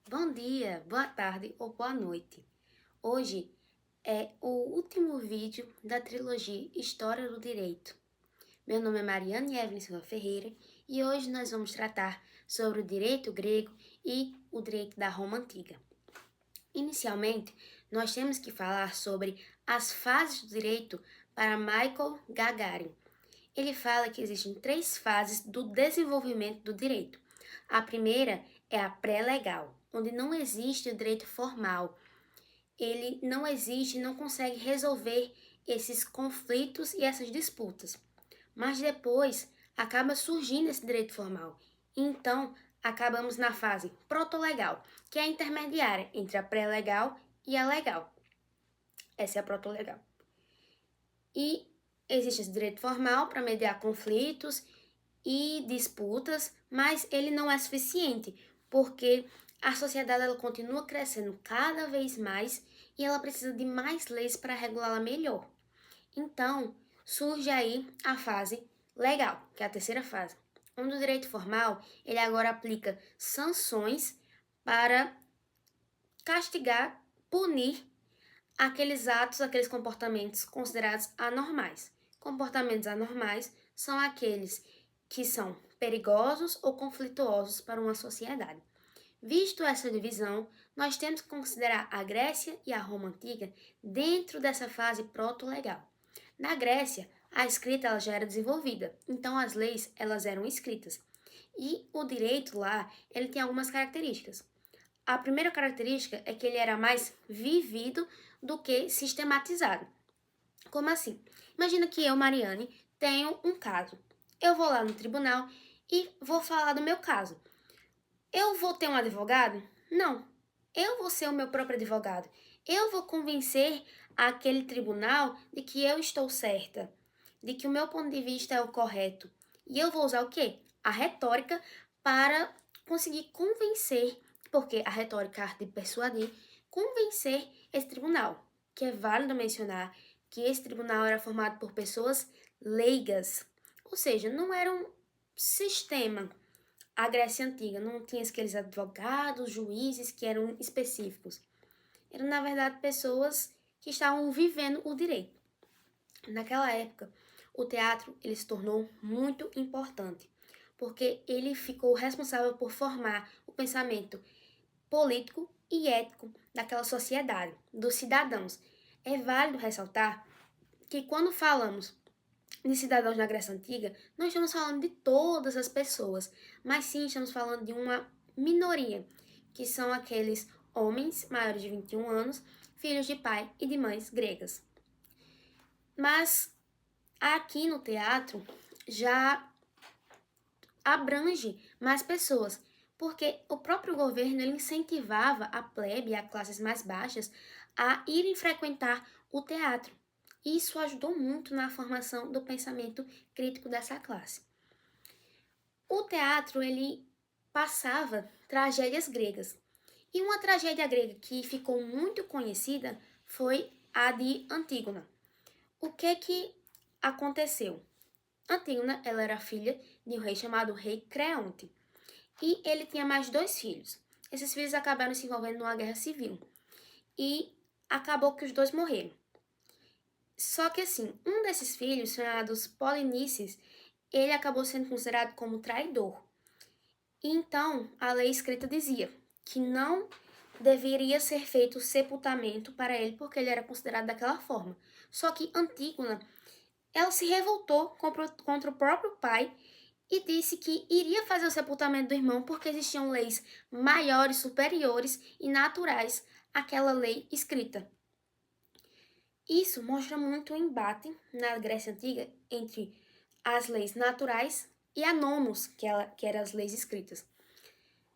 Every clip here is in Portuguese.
Bom dia, boa tarde ou boa noite. Hoje é o último vídeo da trilogia História do Direito. Meu nome é Mariane Evelyn Silva Ferreira e hoje nós vamos tratar sobre o direito grego e o direito da Roma Antiga. Inicialmente, nós temos que falar sobre as fases do direito para Michael Gagarin. Ele fala que existem 3 fases do desenvolvimento do direito. A primeira é a pré-legal, onde não existe o direito formal. Ele não existe, não consegue resolver esses conflitos e essas disputas. Mas depois acaba surgindo esse direito formal. Então, acabamos na fase protolegal, que é a intermediária entre a pré-legal e a legal. Essa é a protolegal. E existe esse direito formal para mediar conflitos e disputas, mas ele não é suficiente, porque a sociedade ela continua crescendo cada vez mais e ela precisa de mais leis para regulá-la melhor. Então, surge aí a fase legal, que é a terceira fase, onde o direito formal ele agora aplica sanções para castigar, punir aqueles atos, aqueles comportamentos considerados anormais. Comportamentos anormais são aqueles que são perigosos ou conflituosos para uma sociedade. Visto essa divisão, nós temos que considerar a Grécia e a Roma Antiga dentro dessa fase proto-legal. Na Grécia, a escrita ela já era desenvolvida, então as leis elas eram escritas. E o direito lá, ele tem algumas características. A primeira característica é que ele era mais vivido do que sistematizado. Como assim? Imagina que eu, Mariane, tenho um caso. Eu vou lá no tribunal e vou falar do meu caso. Eu vou ter um advogado? Não. Eu vou ser o meu próprio advogado. Eu vou convencer aquele tribunal de que eu estou certa, de que o meu ponto de vista é o correto. E eu vou usar o quê? A retórica para conseguir convencer, porque a retórica é a arte de persuadir, convencer esse tribunal. Que é válido mencionar que esse tribunal era formado por pessoas leigas, ou seja, não era um sistema. A Grécia Antiga não tinha aqueles advogados, juízes que eram específicos. Eram, na verdade, pessoas que estavam vivendo o direito. Naquela época, o teatro ele se tornou muito importante, porque ele ficou responsável por formar o pensamento político e ético daquela sociedade, dos cidadãos. É válido ressaltar que quando falamos de cidadãos na Grécia Antiga, não estamos falando de todas as pessoas, mas sim estamos falando de uma minoria, que são aqueles homens maiores de 21 anos, filhos de pai e de mães gregas. Mas aqui no teatro já abrange mais pessoas, porque o próprio governo ele incentivava a plebe e as classes mais baixas a irem frequentar o teatro. Isso ajudou muito na formação do pensamento crítico dessa classe. O teatro ele passava tragédias gregas. E uma tragédia grega que ficou muito conhecida foi a de Antígona. O que aconteceu? Antígona ela era filha de um rei chamado Rei Creonte. E ele tinha mais 2 filhos. Esses filhos acabaram se envolvendo numa guerra civil. E acabou que os 2 morreram. Só que assim, um desses filhos, chamado Polinices, ele acabou sendo considerado como traidor. E então, a lei escrita dizia que não deveria ser feito sepultamento para ele porque ele era considerado daquela forma. Só que Antígona, ela se revoltou contra o próprio pai e disse que iria fazer o sepultamento do irmão porque existiam leis maiores, superiores e naturais àquela lei escrita. Isso mostra muito o embate na Grécia Antiga entre as leis naturais e a nomos, que eram as leis escritas.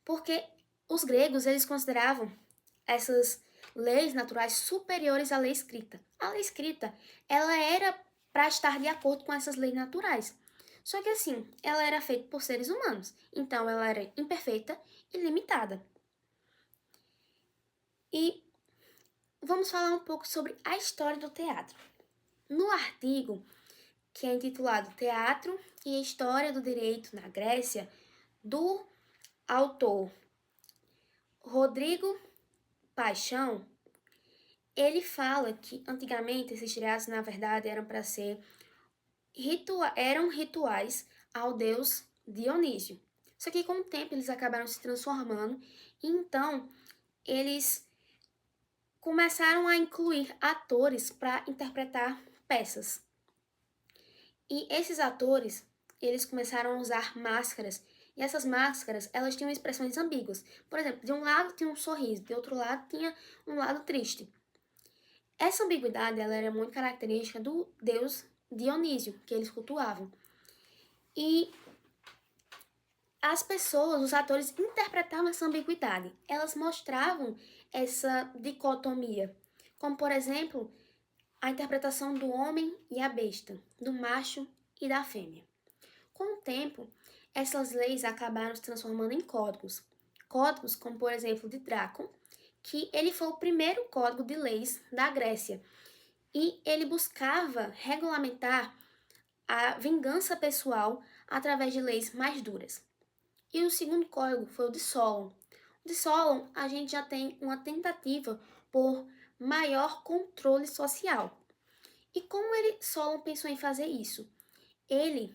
Porque os gregos eles consideravam essas leis naturais superiores à lei escrita. A lei escrita ela era para estar de acordo com essas leis naturais. Só que assim, ela era feita por seres humanos, então ela era imperfeita e limitada. E vamos falar um pouco sobre a história do teatro. No artigo, que é intitulado Teatro e História do Direito na Grécia, do autor Rodrigo Paixão, ele fala que antigamente esses teatros, na verdade, eram para ser eram rituais ao deus Dionísio. Só que com o tempo eles acabaram se transformando e então eles começaram a incluir atores para interpretar peças. E esses atores, eles começaram a usar máscaras. E essas máscaras, elas tinham expressões ambíguas. Por exemplo, de um lado tinha um sorriso, de outro lado tinha um lado triste. Essa ambiguidade, ela era muito característica do deus Dionísio, que eles cultuavam. E as pessoas, os atores, interpretavam essa ambiguidade. Elas mostravam essa dicotomia. Como, por exemplo, a interpretação do homem e a besta, do macho e da fêmea. Com o tempo, essas leis acabaram se transformando em códigos. Códigos como, por exemplo, de Drácon, que ele foi o primeiro código de leis da Grécia. E ele buscava regulamentar a vingança pessoal através de leis mais duras. E o segundo código foi o de Solon. O de Solon, a gente já tem uma tentativa por maior controle social. E como Solon pensou em fazer isso? Ele,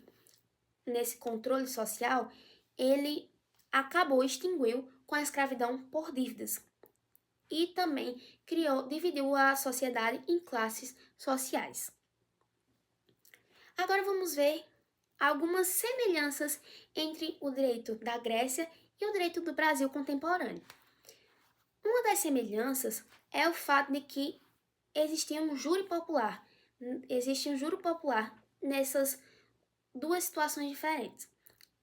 nesse controle social, ele extinguiu com a escravidão por dívidas. E também dividiu a sociedade em classes sociais. Agora vamos ver algumas semelhanças entre o direito da Grécia e o direito do Brasil contemporâneo. Uma das semelhanças é o fato de que existia um júri popular. Existe um júri popular nessas duas situações diferentes.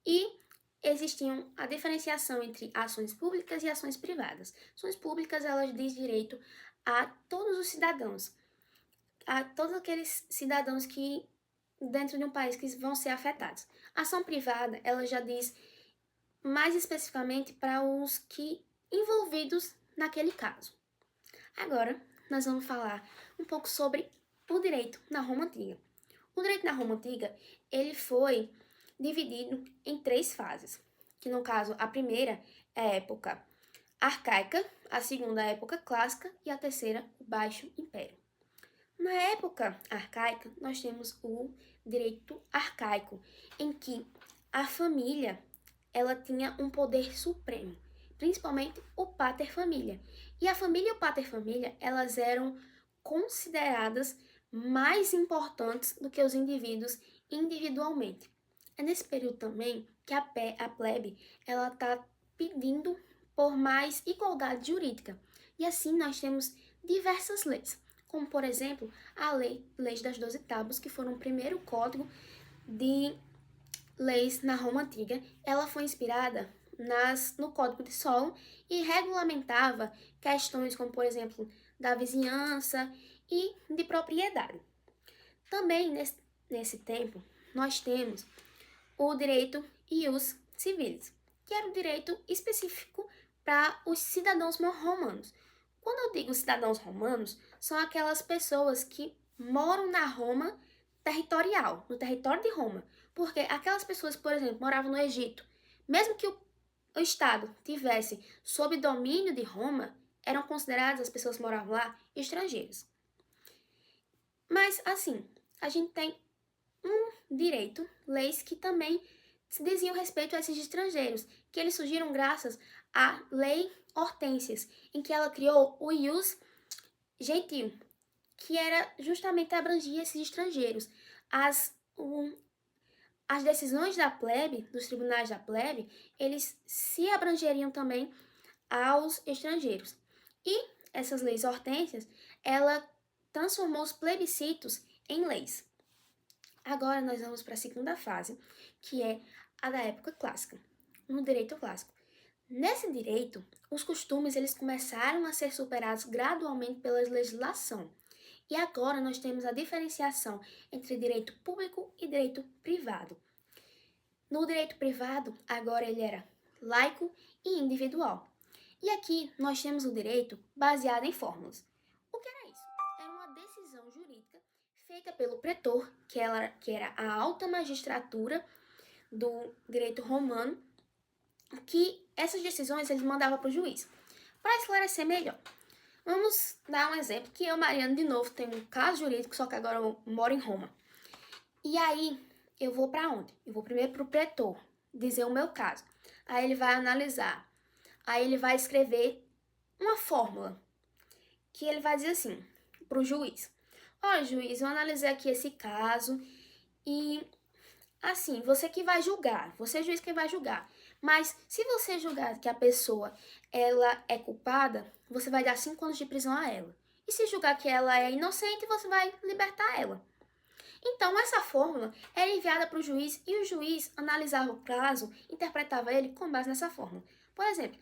E existiam a diferenciação entre ações públicas e ações privadas. Ações públicas, elas dizem direito a todos os cidadãos, a todos aqueles cidadãos que dentro de um país que vão ser afetados. A ação privada, ela já diz mais especificamente para os que envolvidos naquele caso. Agora, nós vamos falar um pouco sobre o direito na Roma Antiga. O direito na Roma Antiga, ele foi dividido em 3 fases, que no caso, a primeira é a época arcaica, a segunda é a época clássica e a terceira, o Baixo Império. Na época arcaica, nós temos o direito arcaico, em que a família ela tinha um poder supremo, principalmente o pater familia. E a família e o pater familia, elas eram consideradas mais importantes do que os indivíduos individualmente. É nesse período também que a plebe ela está pedindo por mais igualdade jurídica. E assim nós temos diversas leis, como por exemplo a Lei das 12 Tábuas, que foram o primeiro código de leis na Roma Antiga. Ela foi inspirada no Código de Solon e regulamentava questões como, por exemplo, da vizinhança e de propriedade. Também nesse tempo, nós temos o direito ius civilis, que era o direito específico para os cidadãos romanos. Quando eu digo cidadãos romanos, são aquelas pessoas que moram na Roma territorial, no território de Roma. Porque aquelas pessoas, por exemplo, moravam no Egito, mesmo que o Estado tivesse sob domínio de Roma, eram consideradas as pessoas que moravam lá estrangeiros. Mas, assim, a gente tem um direito, leis que também se diziam respeito a esses estrangeiros, que eles surgiram graças à Lei Hortências, em que ela criou o ius gentil, que era justamente abrangia esses estrangeiros. As decisões da plebe, dos tribunais da plebe, eles se abrangeriam também aos estrangeiros. E essas leis hortênsias, ela transformou os plebiscitos em leis. Agora nós vamos para a segunda fase, que é a da época clássica, no direito clássico. Nesse direito, os costumes eles começaram a ser superados gradualmente pela legislação. E agora nós temos a diferenciação entre direito público e direito privado. No direito privado, agora ele era laico e individual. E aqui nós temos o direito baseado em fórmulas. O que era isso? Era uma decisão jurídica feita pelo pretor, que era a alta magistratura do direito romano, que essas decisões ele mandava para o juiz. Para esclarecer melhor, vamos dar um exemplo que eu, Mariana, de novo, tenho um caso jurídico, só que agora eu moro em Roma. E aí, eu vou para onde? Eu vou primeiro para o pretor, dizer o meu caso. Aí ele vai analisar. Aí ele vai escrever uma fórmula, que ele vai dizer assim, para o juiz. Ó, juiz, eu analisei aqui esse caso e, assim, você que vai julgar, você é juiz que vai julgar. Mas se você julgar que a pessoa, ela é culpada, você vai dar 5 anos de prisão a ela. E se julgar que ela é inocente, você vai libertar ela. Então, essa fórmula era enviada para o juiz e o juiz analisava o caso, interpretava ele com base nessa fórmula. Por exemplo,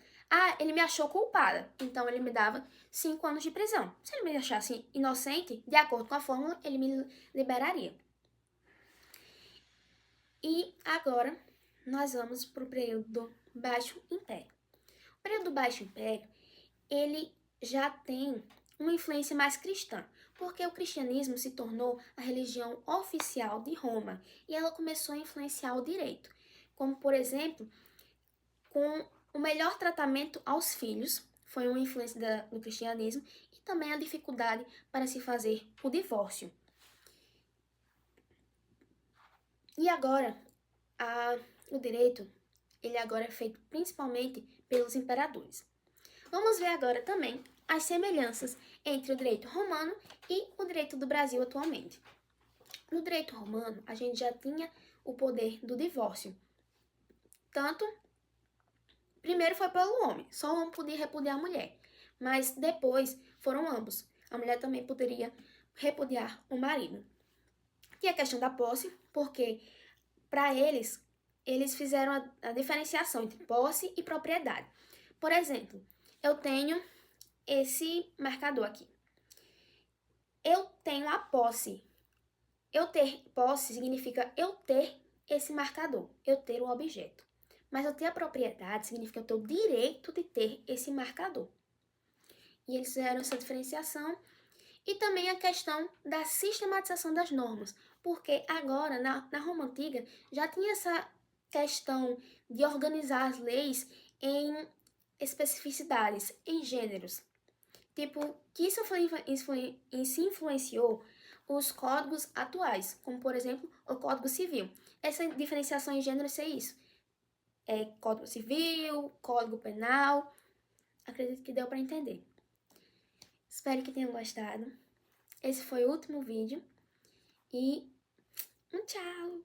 ele me achou culpada, então ele me dava 5 anos de prisão. Se ele me achasse inocente, de acordo com a fórmula, ele me liberaria. E agora, nós vamos para o período do Baixo Império. O período do Baixo Império, ele já tem uma influência mais cristã, porque o cristianismo se tornou a religião oficial de Roma e ela começou a influenciar o direito, como por exemplo, com o melhor tratamento aos filhos, foi uma influência do cristianismo, e também a dificuldade para se fazer o divórcio. E agora, o direito, ele agora é feito principalmente pelos imperadores. Vamos ver agora também as semelhanças entre o direito romano e o direito do Brasil atualmente. No direito romano, a gente já tinha o poder do divórcio. Primeiro foi pelo homem, só o homem podia repudiar a mulher, mas depois foram ambos. A mulher também poderia repudiar o marido. E a questão da posse, porque para eles fizeram a diferenciação entre posse e propriedade. Por exemplo, eu tenho esse marcador aqui. Eu tenho a posse. Eu ter posse significa eu ter esse marcador, eu ter o objeto. Mas eu ter a propriedade significa eu ter o direito de ter esse marcador. E eles fizeram essa diferenciação. E também a questão da sistematização das normas, porque agora, na Roma Antiga, já tinha essa questão de organizar as leis em especificidades, em gêneros. Tipo, que isso influenciou os códigos atuais, como, por exemplo, o Código Civil. Essa diferenciação em gêneros é isso. É Código Civil, Código Penal. Acredito que deu para entender. Espero que tenham gostado. Esse foi o último vídeo e tchau!